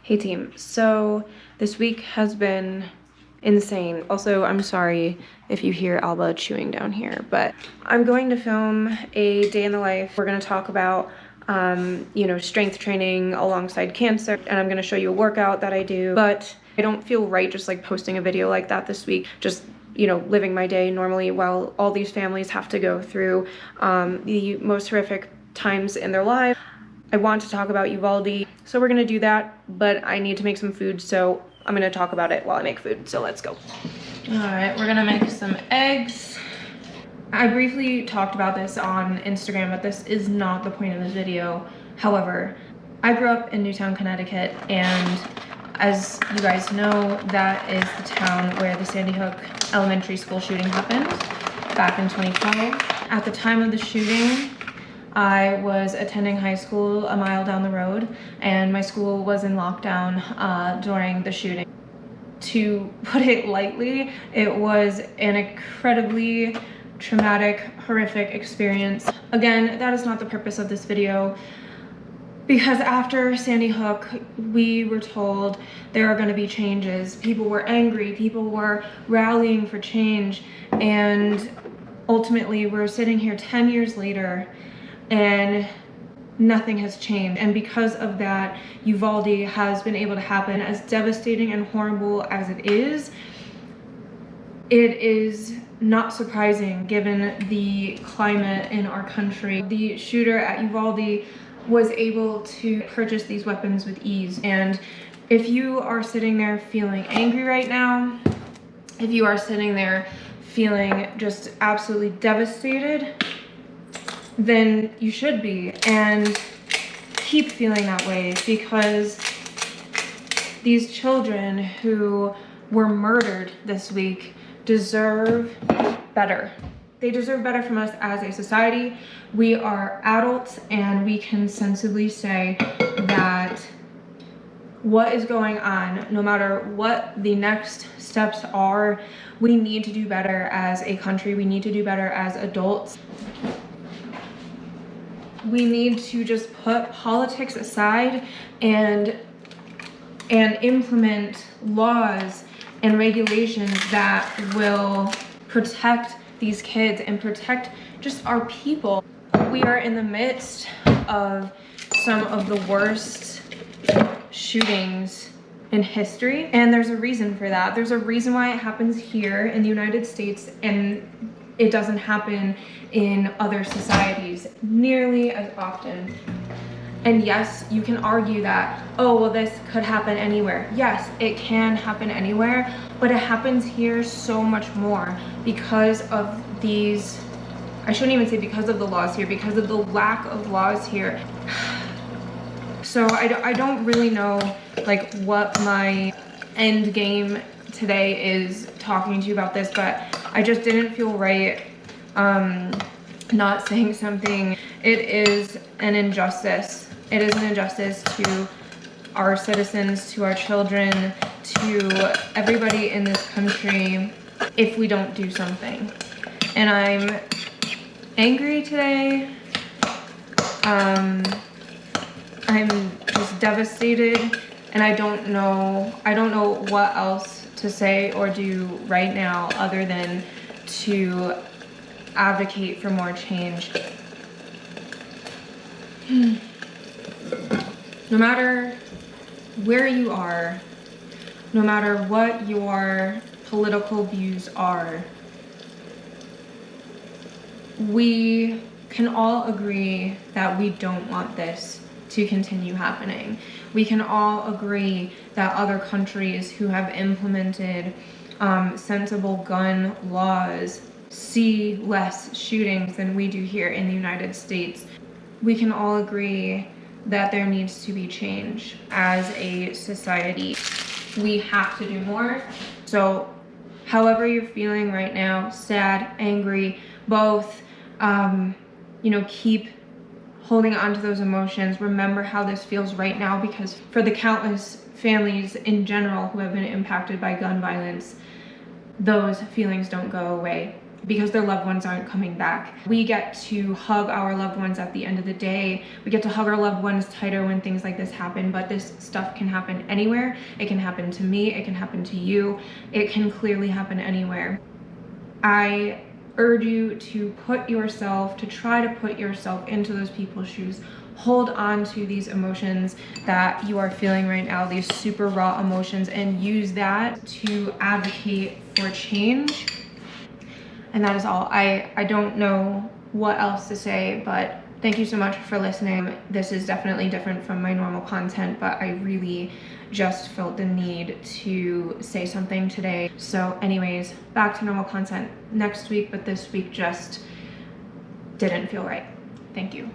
Hey team, so this week has been insane. Also, I'm sorry if you hear Alba chewing down here, but I'm going to film a day in the life. We're gonna talk about, strength training alongside cancer, and I'm gonna show you a workout that I do, but I don't feel right just like posting a video like that this week, just living my day normally while all these families have to go through the most horrific times in their lives. I want to talk about Uvalde, so we're gonna do that, but I need to make some food, so I'm gonna talk about it while I make food, so let's go. All right, we're gonna make some eggs. I briefly talked about this on Instagram, but this is not the point of this video. However, I grew up in Newtown, Connecticut, and as you guys know, that is the town where the Sandy Hook Elementary School shooting happened back in 2012. At the time of the shooting, I was attending high school a mile down the road, and my school was in lockdown during the shooting. To put it lightly, it was an incredibly traumatic, horrific experience. Again, that is not the purpose of this video, because after Sandy Hook, we were told there are going to be changes. People were angry, people were rallying for change, and ultimately we're sitting here 10 years later and nothing has changed. And because of that, Uvalde has been able to happen. As devastating and horrible as it is not surprising given the climate in our country. The shooter at Uvalde was able to purchase these weapons with ease. And if you are sitting there feeling angry right now, if you are sitting there feeling just absolutely devastated, then you should be, and keep feeling that way, because these children who were murdered this week deserve better. They deserve better from us as a society. We are adults, and we can sensibly say that what is going on, no matter what the next steps are, we need to do better as a country. We need to do better as adults. We need to just put politics aside and implement laws and regulations that will protect these kids and protect just our people. We are in the midst of some of the worst shootings in history, and there's a reason for that. There's a reason why it happens here in the United States and it doesn't happen in other societies nearly as often. And yes, you can argue that, oh, well, this could happen anywhere. Yes, it can happen anywhere, but it happens here so much more because of these, I shouldn't even say because of the laws here, because of the lack of laws here. So I don't really know like what my end game today is talking to you about this, but I just didn't feel right not saying something. It is an injustice. It is an injustice to our citizens, to our children, to everybody in this country if we don't do something. And I'm angry today. I'm just devastated, and I don't know what else to say or do right now other than to advocate for more change. No matter where you are, no matter what your political views are, we can all agree that we don't want this to continue happening. We can all agree that other countries who have implemented sensible gun laws see less shootings than we do here in the United States. We can all agree that there needs to be change. As a society, we have to do more. So however you're feeling right now, sad, angry, both, keep holding on to those emotions. Remember how this feels right now, because for the countless families in general who have been impacted by gun violence, those feelings don't go away. because their loved ones aren't coming back. We get to hug our loved ones at the end of the day. We get to hug our loved ones tighter when things like this happen, but this stuff can happen anywhere. It can happen to me, it can happen to you. It can clearly happen anywhere. I urge you to try to put yourself into those people's shoes. Hold on to these emotions that you are feeling right now, these super raw emotions, and use that to advocate for change. And that is all. I don't know what else to say, but thank you so much for listening. This is definitely different from my normal content, but I really just felt the need to say something today. So anyways, back to normal content next week, but this week just didn't feel right. Thank you.